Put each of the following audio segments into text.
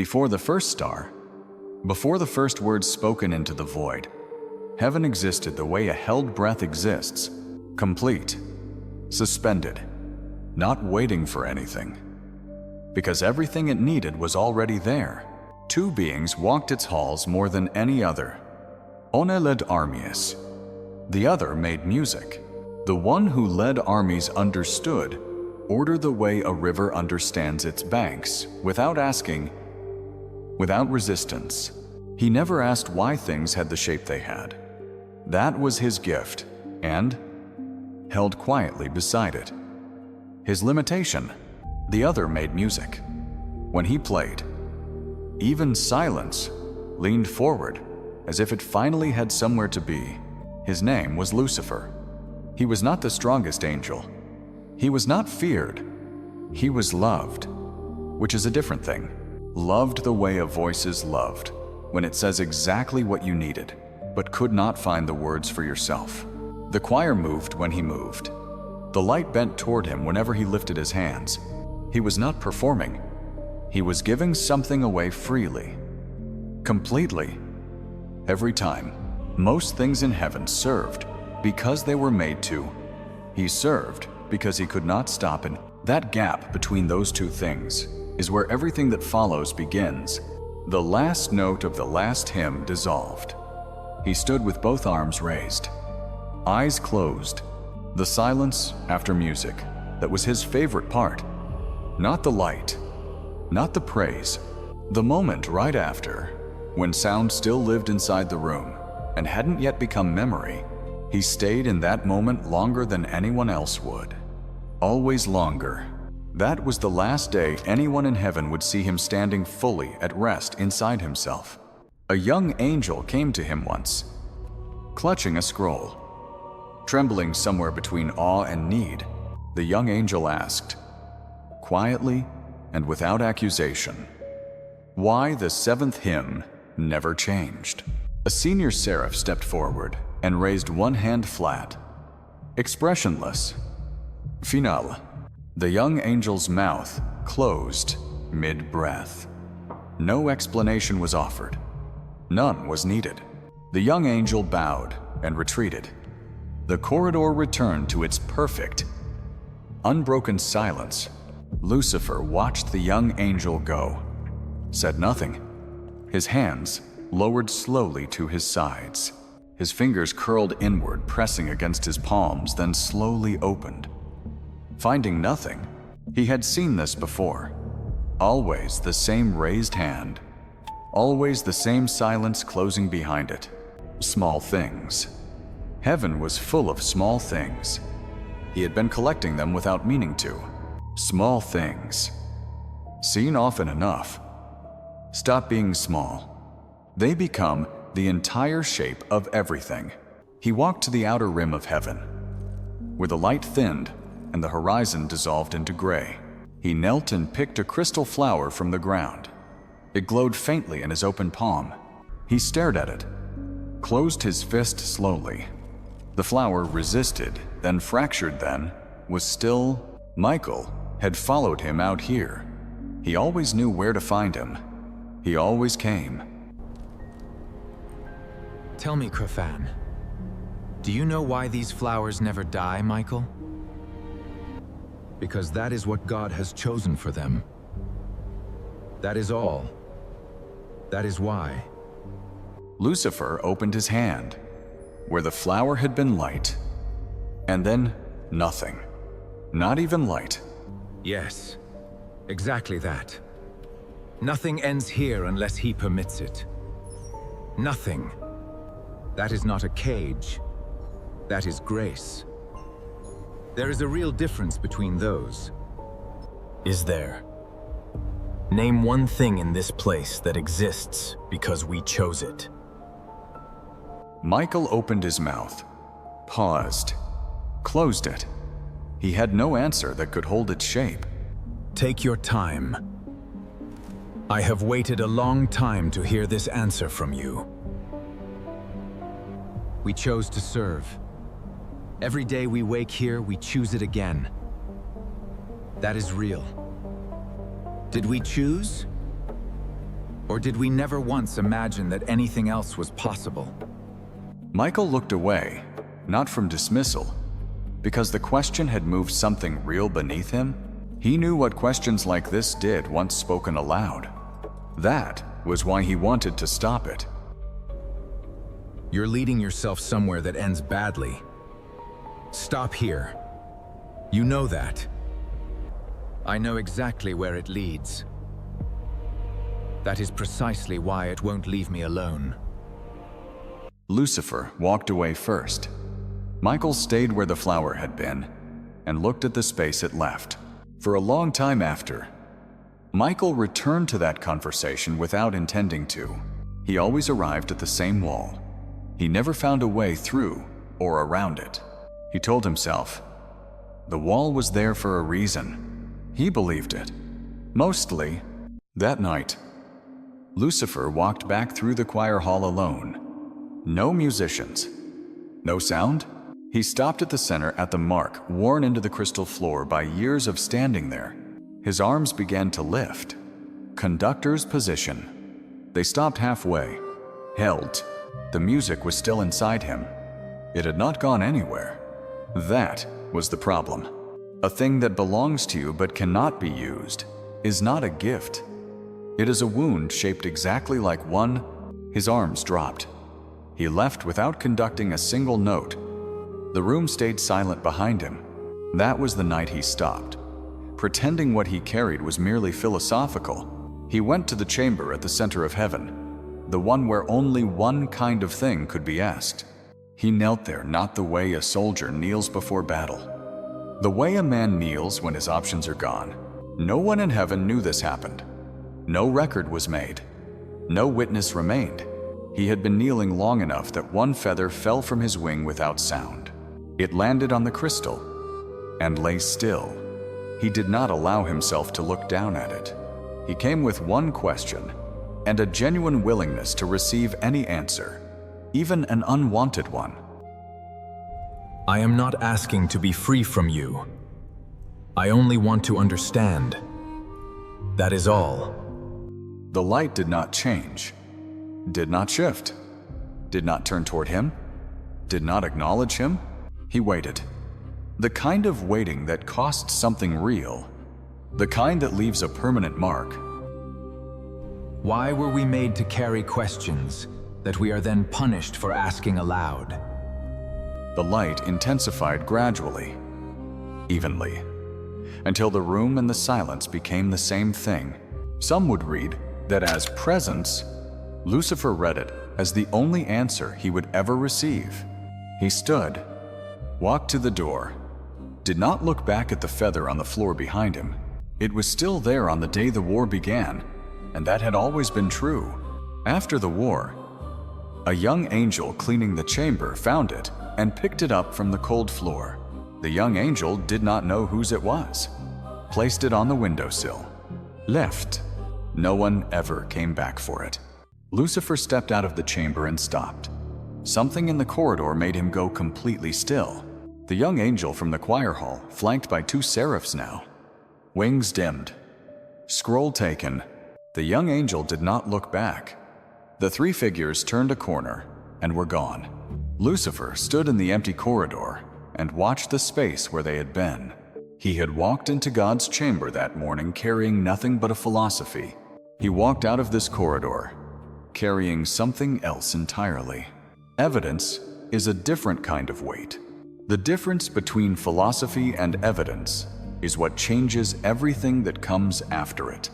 Before the first star, before the first words spoken into the void, heaven existed the way a held breath exists, complete, suspended, not waiting for anything. Because everything it needed was already there. Two beings walked its halls more than any other. One led armies. The other made music. The one who led armies understood, ordered the way a river understands its banks, without asking, without resistance. He never asked why things had the shape they had. That was his gift, and held quietly beside it. His limitation. The other made music. When he played, even silence leaned forward as if it finally had somewhere to be. His name was Lucifer. He was not the strongest angel. He was not feared. He was loved, which is a different thing. Loved the way a voice is loved, when it says exactly what you needed, but could not find the words for yourself. The choir moved when he moved. The light bent toward him whenever he lifted his hands. He was not performing. He was giving something away freely, completely. Every time, most things in heaven served because they were made to. He served because he could not stop, and that gap between those two things is where everything that follows begins. The last note of the last hymn dissolved. He stood with both arms raised, eyes closed. The silence after music, that was his favorite part. Not the light, not the praise. The moment right after, when sound still lived inside the room and hadn't yet become memory. He stayed in that moment longer than anyone else would. Always longer. That was the last day anyone in heaven would see him standing fully at rest inside himself. A young angel came to him once, clutching a scroll. Trembling somewhere between awe and need, the young angel asked, quietly and without accusation, why the seventh hymn never changed. A senior seraph stepped forward and raised one hand flat, expressionless. Final. The young angel's mouth closed mid-breath. No explanation was offered. None was needed. The young angel bowed and retreated. The corridor returned to its perfect, unbroken silence. Lucifer watched the young angel go, said nothing. His hands lowered slowly to his sides. His fingers curled inward, pressing against his palms, then slowly opened. Finding nothing, he had seen this before. Always the same raised hand, always the same silence closing behind it. Small things. Heaven was full of small things. He had been collecting them without meaning to. Small things. Seen often enough. Stop being small. They become the entire shape of everything. He walked to the outer rim of heaven, where the light thinned and the horizon dissolved into gray. He knelt and picked a crystal flower from the ground. It glowed faintly in his open palm. He stared at it, closed his fist slowly. The flower resisted, then fractured, then was still. Michael had followed him out here. He always knew where to find him. He always came. Tell me, Crafan, do you know why these flowers never die, Michael? Because that is what God has chosen for them. That is all. That is why. Lucifer opened his hand, where the flower had been light, and then nothing. Not even light. Yes, exactly that. Nothing ends here unless he permits it. Nothing. That is not a cage. That is grace. There is a real difference between those. Is there? Name one thing in this place that exists because we chose it. Michael opened his mouth, paused, closed it. He had no answer that could hold its shape. Take your time. I have waited a long time to hear this answer from you. We chose to serve. Every day we wake here, we choose it again. That is real. Did we choose? Or did we never once imagine that anything else was possible? Michael looked away, not from dismissal, because the question had moved something real beneath him. He knew what questions like this did once spoken aloud. That was why he wanted to stop it. You're leading yourself somewhere that ends badly. Stop here. You know that. I know exactly where it leads. That is precisely why it won't leave me alone. Lucifer walked away first. Michael stayed where the flower had been and looked at the space it left. For a long time after, Michael returned to that conversation without intending to. He always arrived at the same wall. He never found a way through or around it. He told himself, the wall was there for a reason. He believed it. Mostly. That night, Lucifer walked back through the choir hall alone. No musicians. No sound? He stopped at the center at the mark worn into the crystal floor by years of standing there. His arms began to lift. Conductor's position. They stopped halfway. Held. The music was still inside him. It had not gone anywhere. That was the problem. A thing that belongs to you but cannot be used is not a gift. It is a wound shaped exactly like one. His arms dropped. He left without conducting a single note. The room stayed silent behind him. That was the night he stopped. Pretending what he carried was merely philosophical, he went to the chamber at the center of heaven, the one where only one kind of thing could be asked. He knelt there not the way a soldier kneels before battle. The way a man kneels when his options are gone. No one in heaven knew this happened. No record was made. No witness remained. He had been kneeling long enough that one feather fell from his wing without sound. It landed on the crystal and lay still. He did not allow himself to look down at it. He came with one question and a genuine willingness to receive any answer, even an unwanted one. I am not asking to be free from you. I only want to understand. That is all. The light did not change, did not shift, did not turn toward him, did not acknowledge him. He waited. The kind of waiting that costs something real, the kind that leaves a permanent mark. Why were we made to carry questions that we are then punished for asking aloud? The light intensified gradually, evenly, until the room and the silence became the same thing. Some would read that as presence. Lucifer read it as the only answer he would ever receive. He stood, walked to the door, did not look back at the feather on the floor behind him. It was still there on the day the war began, and that had always been true. After the war, a young angel cleaning the chamber found it and picked it up from the cold floor. The young angel did not know whose it was, placed it on the windowsill, left. No one ever came back for it. Lucifer stepped out of the chamber and stopped. Something in the corridor made him go completely still. The young angel from the choir hall, flanked by two seraphs now. Wings dimmed. Scroll taken. The young angel did not look back. The three figures turned a corner and were gone. Lucifer stood in the empty corridor and watched the space where they had been. He had walked into God's chamber that morning carrying nothing but a philosophy. He walked out of this corridor carrying something else entirely. Evidence is a different kind of weight. The difference between philosophy and evidence is what changes everything that comes after it.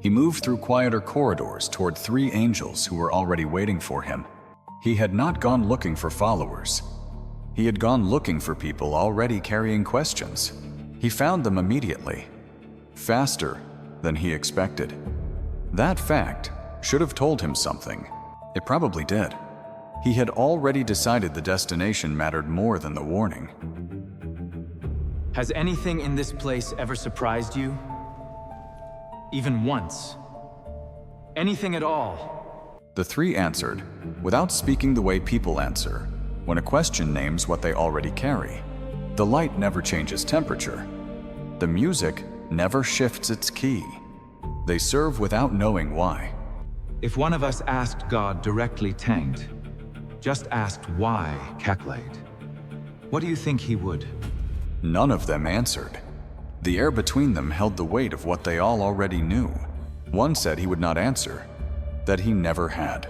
He moved through quieter corridors toward three angels who were already waiting for him. He had not gone looking for followers. He had gone looking for people already carrying questions. He found them immediately, faster than he expected. That fact should have told him something. It probably did. He had already decided the destination mattered more than the warning. Has anything in this place ever surprised you? Even once? Anything at all? The three answered, without speaking the way people answer, when a question names what they already carry. The light never changes temperature. The music never shifts its key. They serve without knowing why. If one of us asked God directly tanked, just asked why calculate, what do you think he would? None of them answered. The air between them held the weight of what they all already knew. One said he would not answer, that he never had.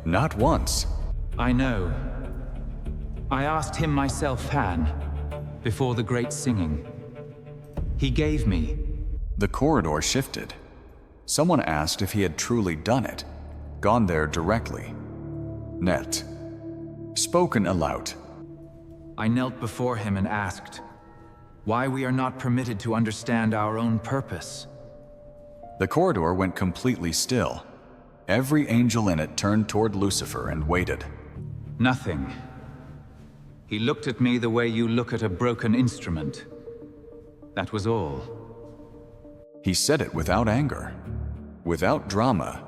Not once. I know. I asked him myself, Han, before the great singing. He gave me. The corridor shifted. Someone asked if he had truly done it, gone there directly. Net. Spoken aloud. I knelt before him and asked, why we are not permitted to understand our own purpose. The corridor went completely still. Every angel in it turned toward Lucifer and waited. Nothing. He looked at me the way you look at a broken instrument. That was all. He said it without anger, without drama.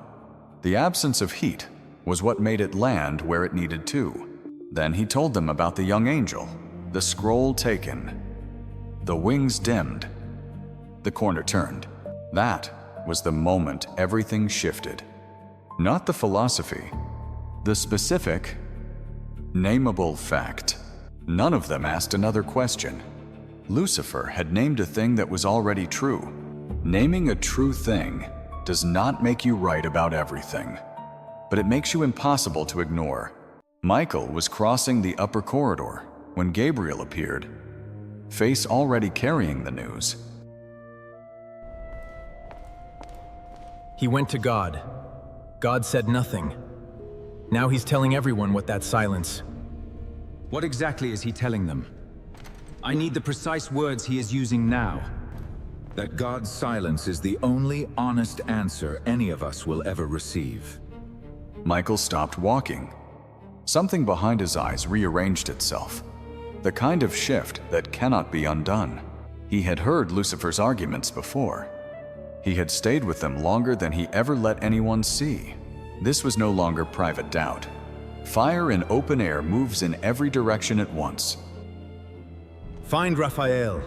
The absence of heat was what made it land where it needed to. Then he told them about the young angel, the scroll taken, the wings dimmed. The corner turned. That was the moment everything shifted. Not the philosophy, the specific, nameable fact. None of them asked another question. Lucifer had named a thing that was already true. Naming a true thing does not make you right about everything, but it makes you impossible to ignore. Michael was crossing the upper corridor when Gabriel appeared, face already carrying the news. He went to God. God said nothing. Now he's telling everyone what that silence. What exactly is he telling them? I need the precise words he is using now. That God's silence is the only honest answer any of us will ever receive. Michael stopped walking. Something behind his eyes rearranged itself. The kind of shift that cannot be undone. He had heard Lucifer's arguments before. He had stayed with them longer than he ever let anyone see. This was no longer private doubt. Fire in open air moves in every direction at once. Find Raphael.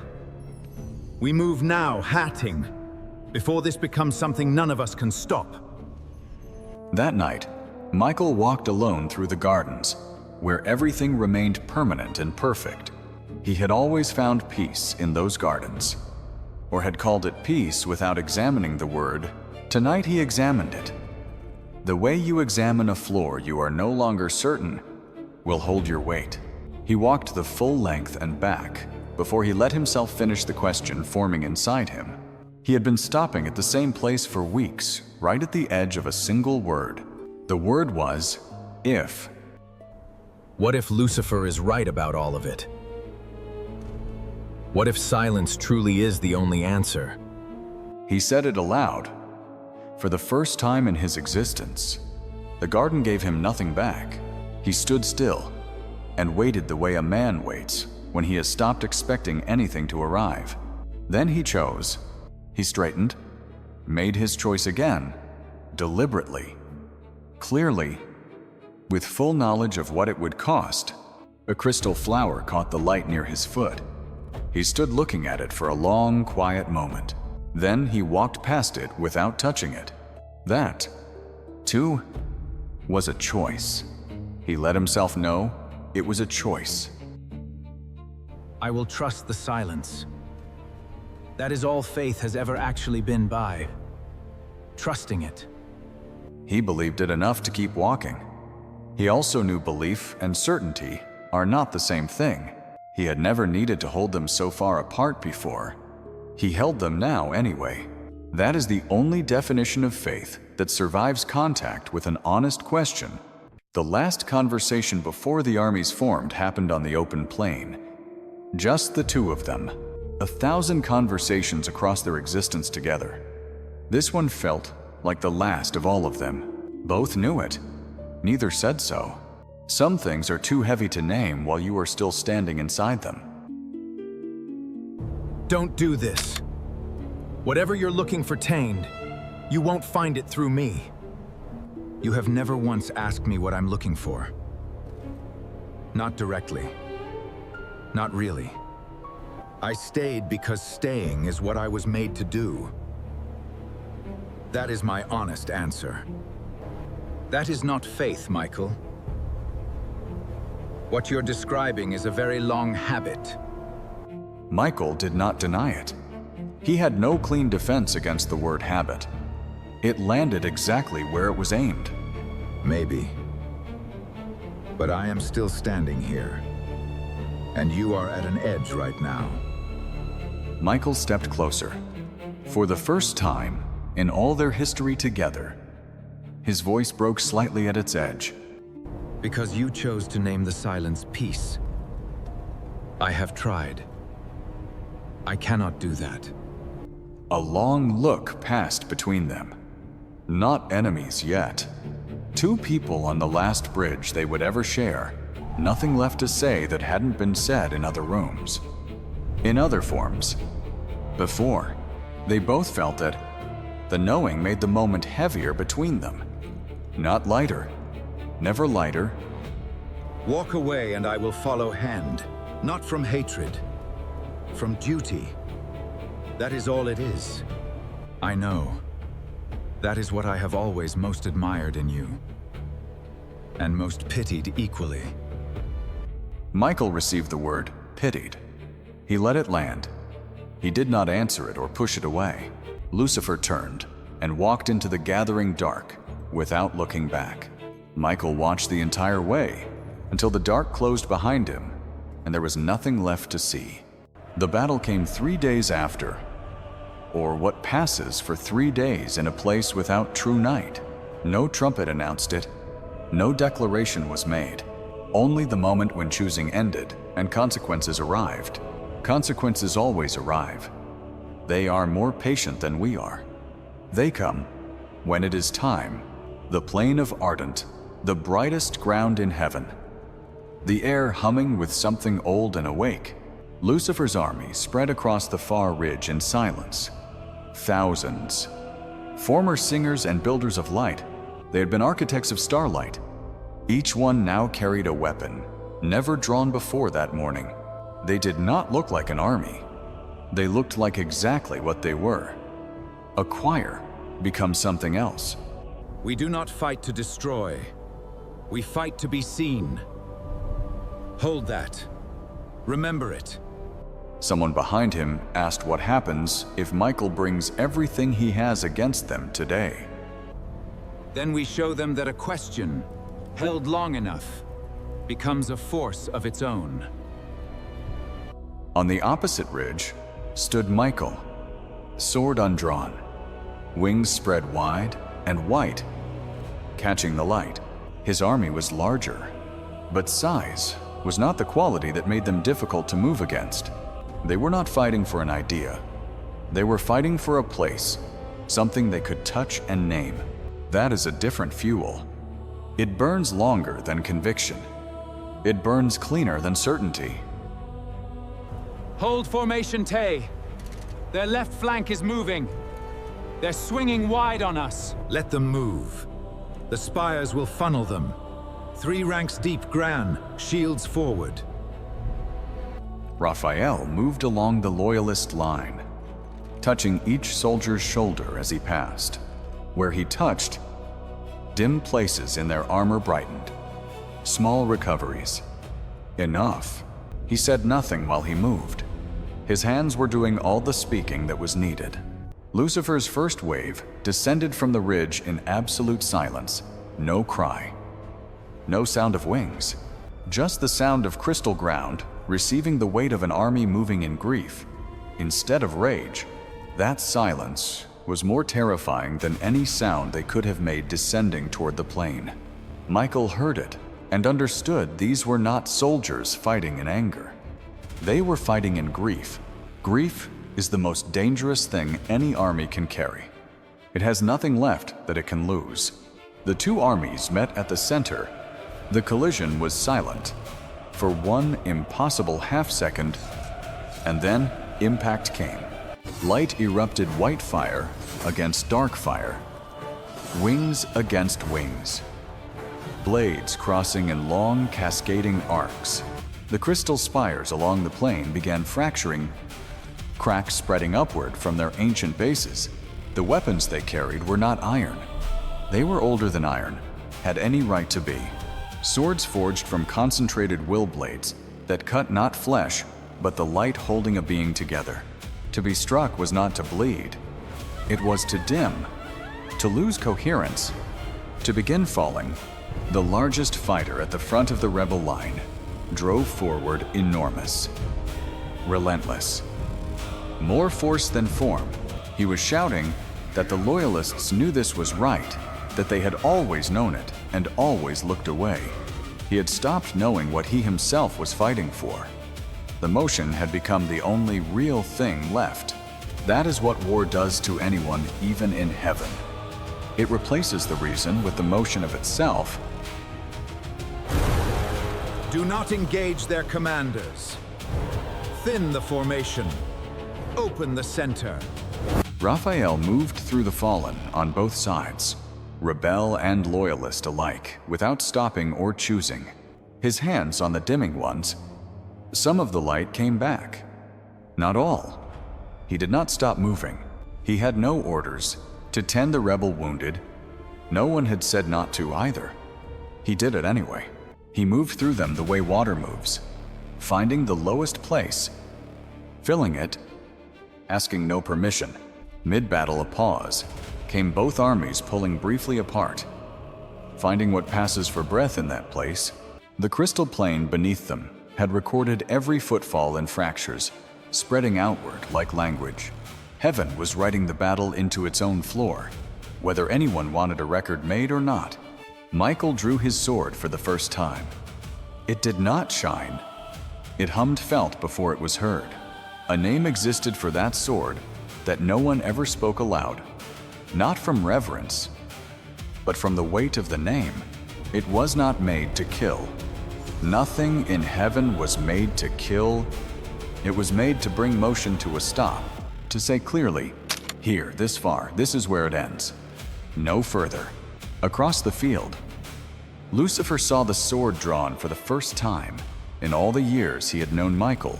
We move now, hatting, before this becomes something none of us can stop. That night, Michael walked alone through the gardens, where everything remained permanent and perfect. He had always found peace in those gardens, or had called it peace without examining the word. Tonight he examined it. The way you examine a floor you are no longer certain will hold your weight. He walked the full length and back before he let himself finish the question forming inside him. He had been stopping at the same place for weeks, right at the edge of a single word. The word was, if. What if Lucifer is right about all of it? What if silence truly is the only answer? He said it aloud. For the first time in his existence, the garden gave him nothing back. He stood still and waited the way a man waits when he has stopped expecting anything to arrive. Then he chose. He straightened, made his choice again, deliberately, clearly, with full knowledge of what it would cost. A crystal flower caught the light near his foot. He stood looking at it for a long, quiet moment. Then he walked past it without touching it. That, too, was a choice. He let himself know it was a choice. I will trust the silence. That is all faith has ever actually been by. Trusting it. He believed it enough to keep walking. He also knew belief and certainty are not the same thing. He had never needed to hold them so far apart before. He held them now anyway. That is the only definition of faith that survives contact with an honest question. The last conversation before the armies formed happened on the open plain. Just the two of them. 1,000 conversations across their existence together. This one felt like the last of all of them. Both knew it. Neither said so. Some things are too heavy to name while you are still standing inside them. Don't do this. Whatever you're looking for tamed, you won't find it through me. You have never once asked me what I'm looking for. Not directly. Not really. I stayed because staying is what I was made to do. That is my honest answer. That is not faith, Michael. What you're describing is a very long habit. Michael did not deny it. He had no clean defense against the word habit. It landed exactly where it was aimed. Maybe. But I am still standing here. And you are at an edge right now. Michael stepped closer. For the first time in all their history together, his voice broke slightly at its edge. Because you chose to name the silence peace. I have tried. I cannot do that. A long look passed between them. Not enemies yet. Two people on the last bridge they would ever share. Nothing left to say that hadn't been said in other rooms. In other forms. Before, they both felt it. The knowing made the moment heavier between them. Not lighter. Never lighter. Walk away and I will follow hand. Not from hatred. From duty. That is all it is. I know. That is what I have always most admired in you. And most pitied equally. Michael received the word pitied. He let it land. He did not answer it or push it away. Lucifer turned and walked into the gathering dark without looking back. Michael watched the entire way until the dark closed behind him and there was nothing left to see. The battle came 3 days after, or what passes for 3 days in a place without true night. No trumpet announced it. No declaration was made. Only the moment when choosing ended and consequences arrived. Consequences always arrive. They are more patient than we are. They come when it is time. The plain of ardent, the brightest ground in heaven. The air humming with something old and awake. Lucifer's army spread across the far ridge in silence. Thousands. Former singers and builders of light. They had been architects of starlight. Each one now carried a weapon, never drawn before that morning. They did not look like an army. They looked like exactly what they were. A choir become something else. We do not fight to destroy. We fight to be seen. Hold that. Remember it. Someone behind him asked what happens if Michael brings everything he has against them today. Then we show them that a question, held long enough, becomes a force of its own. On the opposite ridge stood Michael, sword undrawn, wings spread wide and white, catching the light. His army was larger, but size was not the quality that made them difficult to move against. They were not fighting for an idea. They were fighting for a place, something they could touch and name. That is a different fuel. It burns longer than conviction. It burns cleaner than certainty. Hold formation, Tay. Their left flank is moving. They're swinging wide on us. Let them move. The spires will funnel them. 3 ranks deep, Gran, shields forward. Raphael moved along the loyalist line, touching each soldier's shoulder as he passed. Where he touched, dim places in their armor brightened. Small recoveries. Enough. He said nothing while he moved. His hands were doing all the speaking that was needed. Lucifer's first wave descended from the ridge in absolute silence. No cry. No sound of wings. Just the sound of crystal ground receiving the weight of an army moving in grief. Instead of rage, that silence was more terrifying than any sound they could have made descending toward the plain. Michael heard it and understood these were not soldiers fighting in anger. They were fighting in grief. Grief is the most dangerous thing any army can carry. It has nothing left that it can lose. The two armies met at the center. The collision was silent for one impossible half-second, and then impact came. Light erupted white fire against dark fire. Wings against wings. Blades crossing in long, cascading arcs. The crystal spires along the plain began fracturing, cracks spreading upward from their ancient bases. The weapons they carried were not iron. They were older than iron, had any right to be. Swords forged from concentrated will blades that cut not flesh, but the light holding a being together. To be struck was not to bleed. It was to dim, to lose coherence, to begin falling. The largest fighter at the front of the rebel line drove forward enormous, relentless. More force than form. He was shouting that the loyalists knew this was right, that they had always known it and always looked away. He had stopped knowing what he himself was fighting for. The motion had become the only real thing left. That is what war does to anyone, even in heaven. It replaces the reason with the motion of itself. Do not engage their commanders. Thin the formation. Open the center. Raphael moved through the fallen on both sides, rebel and loyalist alike, without stopping or choosing. His hands on the dimming ones. Some of the light came back. Not all. He did not stop moving. He had no orders to tend the rebel wounded. No one had said not to either. He did it anyway. He moved through them the way water moves, finding the lowest place, filling it, asking no permission. Mid-battle, a pause. Came both armies pulling briefly apart, finding what passes for breath in that place. The crystal plane beneath them had recorded every footfall and fractures, spreading outward like language. Heaven was writing the battle into its own floor, whether anyone wanted a record made or not. Michael drew his sword for the first time. It did not shine. It hummed felt before it was heard. A name existed for that sword that no one ever spoke aloud. Not from reverence, but from the weight of the name. It was not made to kill. Nothing in heaven was made to kill. It was made to bring motion to a stop, to say clearly, here, this far, this is where it ends. No further. Across the field, Lucifer saw the sword drawn for the first time in all the years he had known Michael.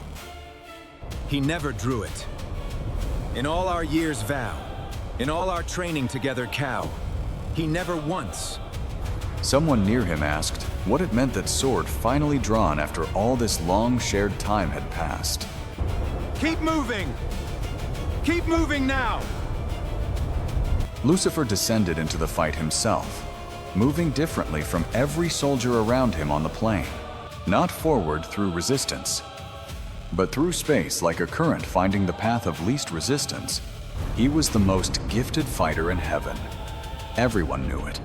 He never drew it. In all our years' vow, in all our training together, cow, he never once. Someone near him asked what it meant that sword finally drawn after all this long shared time had passed. Keep moving! Keep moving now! Lucifer descended into the fight himself, moving differently from every soldier around him on the plain. Not forward through resistance, but through space like a current finding the path of least resistance. He was the most gifted fighter in heaven. Everyone knew it.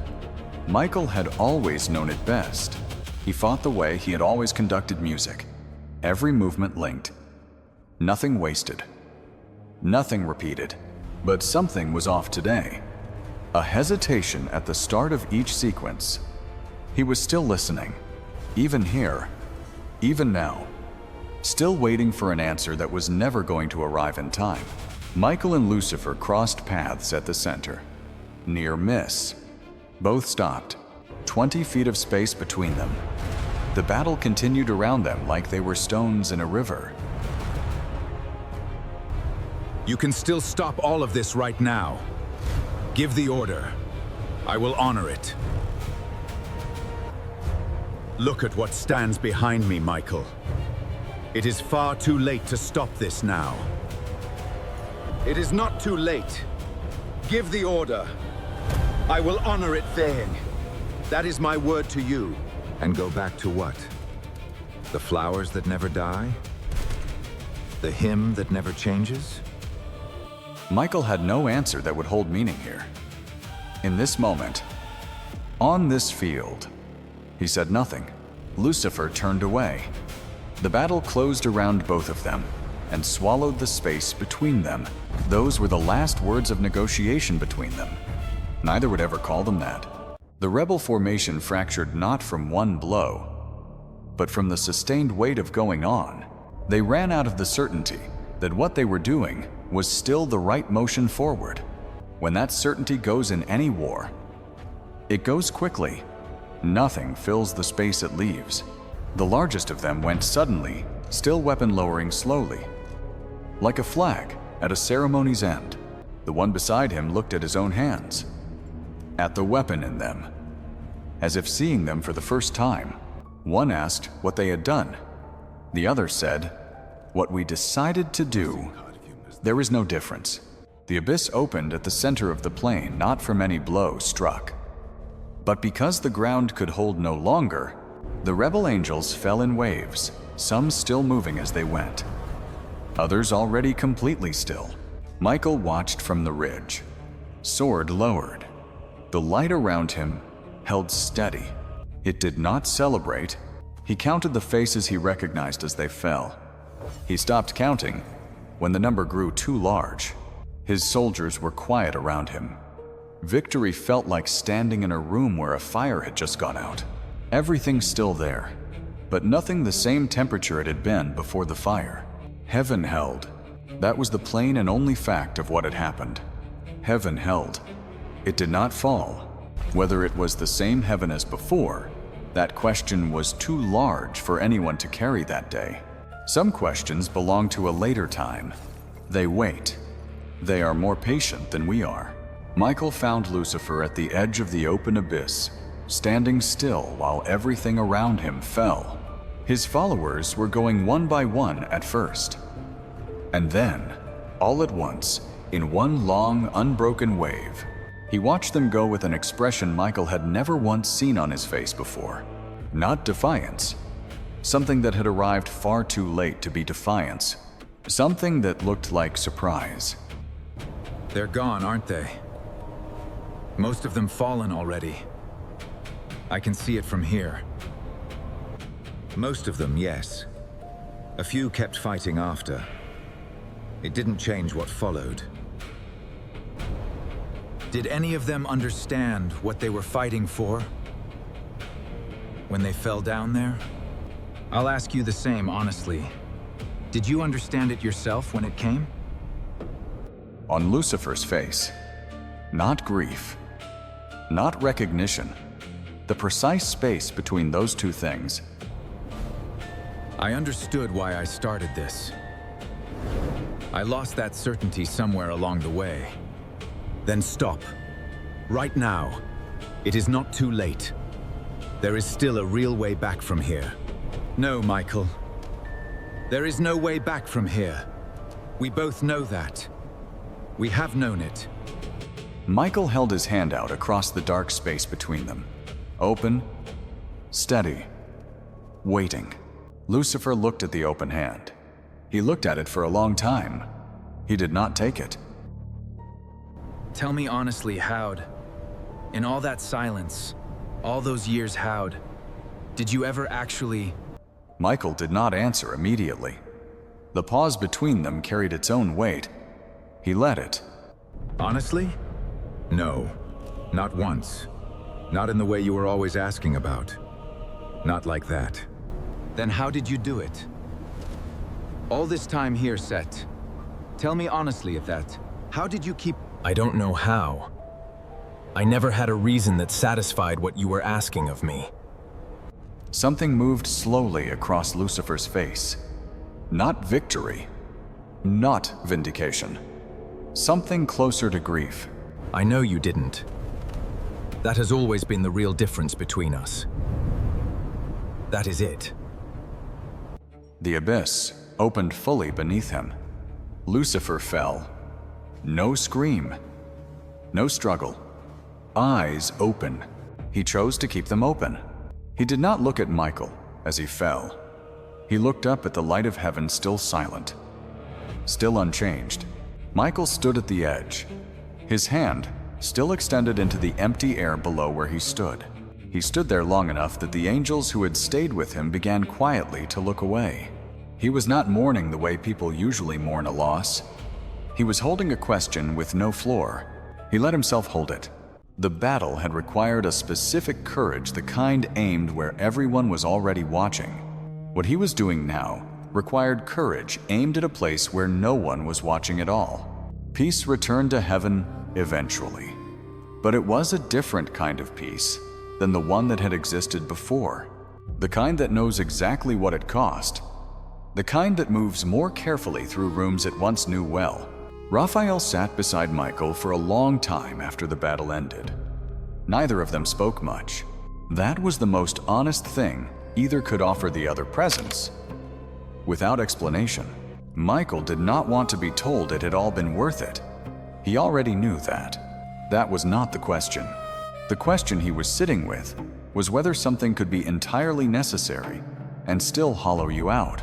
Michael had always known it best. He fought the way he had always conducted music. Every movement linked. Nothing wasted. Nothing repeated. But something was off today. A hesitation at the start of each sequence. He was still listening. Even here. Even now. Still waiting for an answer that was never going to arrive in time. Michael and Lucifer crossed paths at the center. Near miss. Both stopped. 20 feet of space between them. The battle continued around them like they were stones in a river. You can still stop all of this right now. Give the order. I will honor it. Look at what stands behind me, Michael. It is far too late to stop this now. It is not too late. Give the order. I will honor it then. That is my word to you. And go back to what? The flowers that never die? The hymn that never changes? Michael had no answer that would hold meaning here. In this moment, on this field, he said nothing. Lucifer turned away. The battle closed around both of them and swallowed the space between them. Those were the last words of negotiation between them. Neither would ever call them that. The rebel formation fractured not from one blow, but from the sustained weight of going on. They ran out of the certainty that what they were doing was still the right motion forward. When that certainty goes in any war, it goes quickly. Nothing fills the space it leaves. The largest of them went suddenly, still weapon lowering slowly. Like a flag at a ceremony's end, the one beside him looked at his own hands, at the weapon in them. as if seeing them for the first time. One asked what they had done. The other said, "What we decided to do." There is no difference. The abyss opened at the center of the plain, not from any blow struck. But because the ground could hold no longer, the rebel angels fell in waves, some still moving as they went, others already completely still. Michael watched from the ridge, sword lowered. The light around him held steady. It did not celebrate. He counted the faces he recognized as they fell. He stopped counting when the number grew too large. His soldiers were quiet around him. Victory felt like standing in a room where a fire had just gone out. Everything still there, but nothing the same temperature it had been before the fire. Heaven held. That was the plain and only fact of what had happened. Heaven held. It did not fall. Whether it was the same heaven as before, that question was too large for anyone to carry that day. Some questions belong to a later time. They wait. They are more patient than we are. Michael found Lucifer at the edge of the open abyss, standing still while everything around him fell. His followers were going one by one at first. And then, all at once, in one long, unbroken wave, he watched them go with an expression Michael had never once seen on his face before. Not defiance. Something that had arrived far too late to be defiance. Something that looked like surprise. They're gone, aren't they? Most of them fallen already. I can see it from here. Most of them, yes. A few kept fighting after. It didn't change what followed. Did any of them understand what they were fighting for when they fell down there? I'll ask you the same, honestly. Did you understand it yourself when it came? On Lucifer's face, not grief, not recognition, the precise space between those two things. I understood why I started this. I lost that certainty somewhere along the way. Then stop. Right now. It is not too late. There is still a real way back from here. No, Michael. There is no way back from here. We both know that. We have known it. Michael held his hand out across the dark space between them. Open, steady, waiting. Lucifer looked at the open hand. He looked at it for a long time. He did not take it. Tell me honestly, Howd, in all that silence, all those years, Howd, did you ever actually... Michael did not answer immediately. The pause between them carried its own weight. He let it. Honestly? No. Not once. Not in the way you were always asking about. Not like that. Then how did you do it? All this time here, Set. Tell me honestly of that. How did you keep... I don't know how. I never had a reason that satisfied what you were asking of me. Something moved slowly across Lucifer's face. Not victory. Not vindication. Something closer to grief. I know you didn't. That has always been the real difference between us. That is it. The abyss opened fully beneath him. Lucifer fell. No scream. No struggle. Eyes open. He chose to keep them open. He did not look at Michael as he fell. He looked up at the light of heaven, still silent, still unchanged. Michael stood at the edge, his hand still extended into the empty air below where he stood. He stood there long enough that the angels who had stayed with him began quietly to look away. He was not mourning the way people usually mourn a loss. He was holding a question with no floor. He let himself hold it. The battle had required a specific courage, the kind aimed where everyone was already watching. What he was doing now required courage aimed at a place where no one was watching at all. Peace returned to heaven eventually. But it was a different kind of peace than the one that had existed before. The kind that knows exactly what it cost. The kind that moves more carefully through rooms it once knew well. Raphael sat beside Michael for a long time after the battle ended. Neither of them spoke much. That was the most honest thing either could offer the other presence. Without explanation, Michael did not want to be told it had all been worth it. He already knew that. That was not the question. The question he was sitting with was whether something could be entirely necessary and still hollow you out.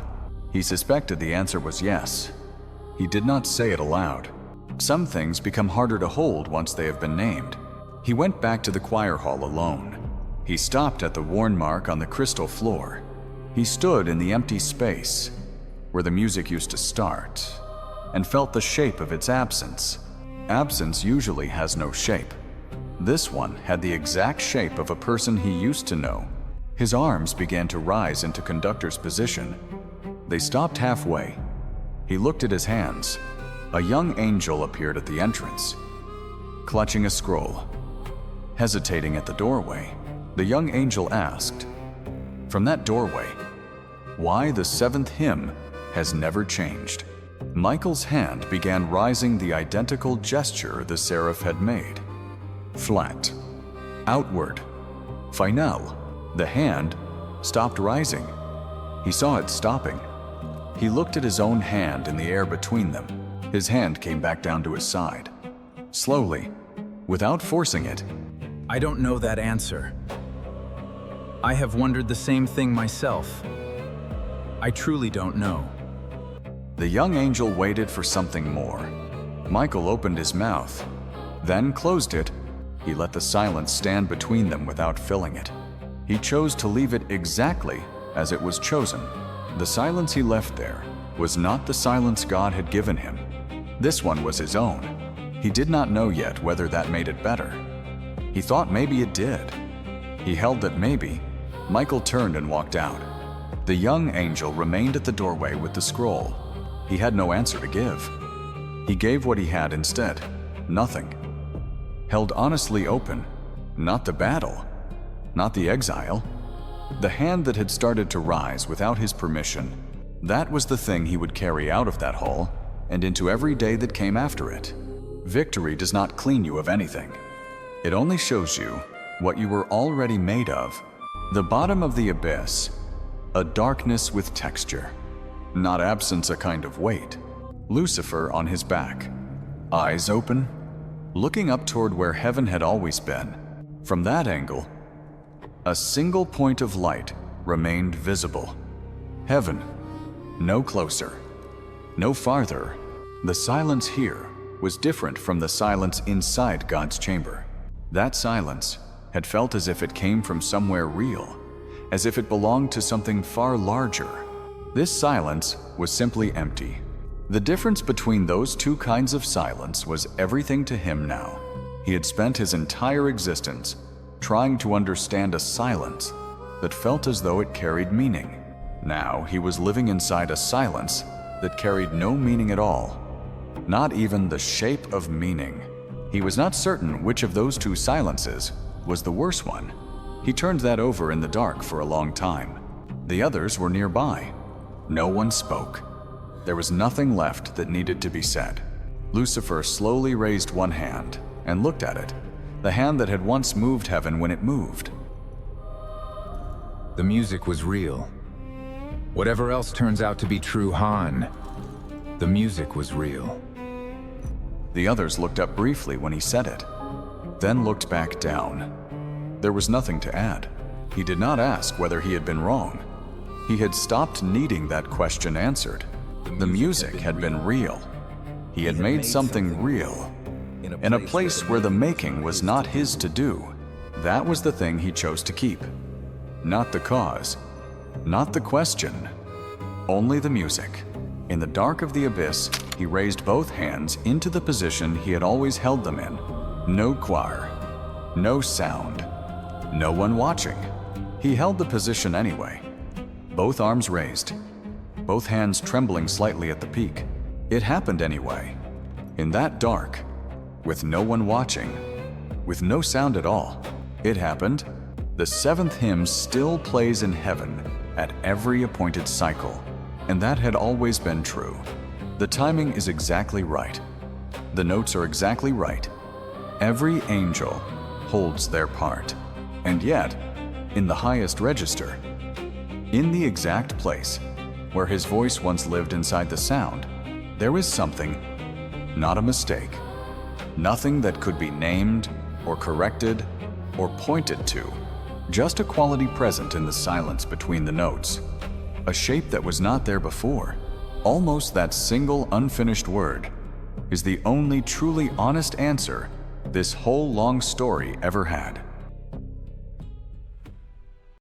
He suspected the answer was yes. He did not say it aloud. Some things become harder to hold once they have been named. He went back to the choir hall alone. He stopped at the worn mark on the crystal floor. He stood in the empty space where the music used to start and felt the shape of its absence. Absence usually has no shape. This one had the exact shape of a person he used to know. His arms began to rise into conductor's position. They stopped halfway. He looked at his hands. A young angel appeared at the entrance, clutching a scroll. Hesitating at the doorway, the young angel asked, from that doorway, why the seventh hymn has never changed. Michael's hand began rising the identical gesture the seraph had made. Flat. Outward. Final. The hand stopped rising. He saw it stopping. He looked at his own hand in the air between them. His hand came back down to his side. Slowly, without forcing it. I don't know that answer. I have wondered the same thing myself. I truly don't know. The young angel waited for something more. Michael opened his mouth, then closed it. He let the silence stand between them without filling it. He chose to leave it exactly as it was chosen. The silence he left there was not the silence God had given him. This one was his own. He did not know yet whether that made it better. He thought maybe it did. He held that maybe. Michael turned and walked out. The young angel remained at the doorway with the scroll. He had no answer to give. He gave what he had instead, nothing. Held honestly open, not the battle, not the exile. The hand that had started to rise without his permission, that was the thing he would carry out of that hall and into every day that came after it. Victory does not clean you of anything. It only shows you what you were already made of. The bottom of the abyss, a darkness with texture, not absence a kind of weight. Lucifer on his back, eyes open, looking up toward where heaven had always been. From that angle, a single point of light remained visible. Heaven, no closer, no farther. The silence here was different from the silence inside God's chamber. That silence had felt as if it came from somewhere real, as if it belonged to something far larger. This silence was simply empty. The difference between those two kinds of silence was everything to him now. He had spent his entire existence trying to understand a silence that felt as though it carried meaning. Now he was living inside a silence that carried no meaning at all, not even the shape of meaning. He was not certain which of those two silences was the worse one. He turned that over in the dark for a long time. The others were nearby. No one spoke. There was nothing left that needed to be said. Lucifer slowly raised one hand and looked at it, the hand that had once moved heaven when it moved. The music was real. Whatever else turns out to be true, Han, the music was real. The others looked up briefly when he said it, then looked back down. There was nothing to add. He did not ask whether he had been wrong. He had stopped needing that question answered. The music had been real. He had made something real, in a place where the making was not his to do. That was the thing he chose to keep. Not the cause, not the question, only the music. In the dark of the abyss, he raised both hands into the position he had always held them in. No choir, no sound, no one watching. He held the position anyway. Both arms raised, both hands trembling slightly at the peak. It happened anyway. In that dark, with no one watching, with no sound at all, it happened. The seventh hymn still plays in heaven at every appointed cycle, and that had always been true. The timing is exactly right. The notes are exactly right. Every angel holds their part. And yet, in the highest register. In the exact place where his voice once lived inside the sound, there is something, not a mistake. Nothing that could be named or corrected or pointed to. Just a quality present in the silence between the notes. A shape that was not there before. Almost that single unfinished word is the only truly honest answer this whole long story ever had.